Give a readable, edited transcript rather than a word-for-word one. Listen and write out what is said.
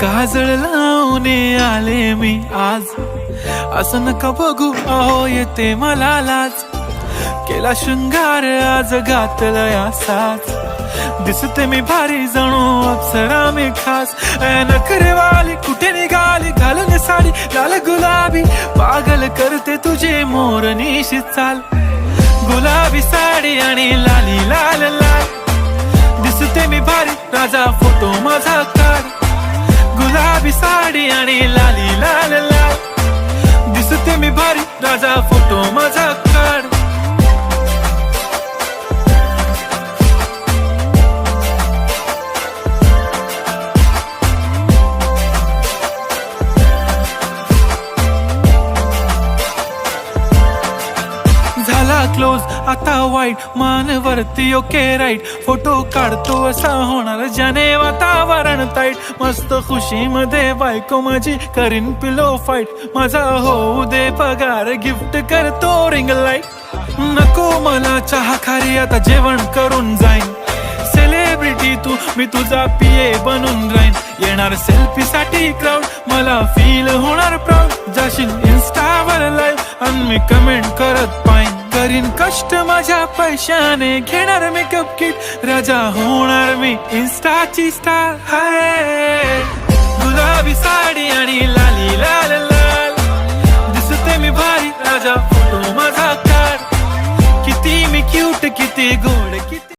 काजळ लावून आले मी आज, असं नका बघू अहो येते मला लाज. केला शृंगार आज घातला साज, दिसते मी भारी जणू अप्सरा मी खास. नखरेवाली कुठे निघाली घालून साडी लाल गुलाबी, पागल करते तुझे मोरनीशी चाल. गुलाबी साडी आणि लाली लाल लाल, दिसते मी भारी राजा फोटो माझा काढ. गुलाबी साडी आणि लाली लाल लाल, दिसते मी भारी राजा फोटो माझा काढ. झाला क्लोज आता वाईट, मान वरती ओके राईट. फोटो काढतो असा होणार ज्याने वातावरण ताईट. मस्त खुशी मध्ये बायको माझी करीन पिलो फाईट. माझा होऊ दे पगार गिफ्ट करतो रिंग लाईट. नको मला चहा खारी आता जेवण करून जाईन. सेलिब्रिटी तू मी तुझा पिये बनून राहीन. येणार सेल्फी साठी क्राऊड मला फील होणार प्राऊड. जाशील इन्स्टावर लाईव्ह आणि मी कमेंट करत पाईन. करीन कष्ट माझ्या पैशाने घेणार मेकअप किट. राजा होणार मी इन्स्टाची स्टार. हाय गुलाबी साडी आणि लाली लाल लाल, दिसते मी भारी राजा फोटो माझा काढ. किती मी क्यूट किती गोड किती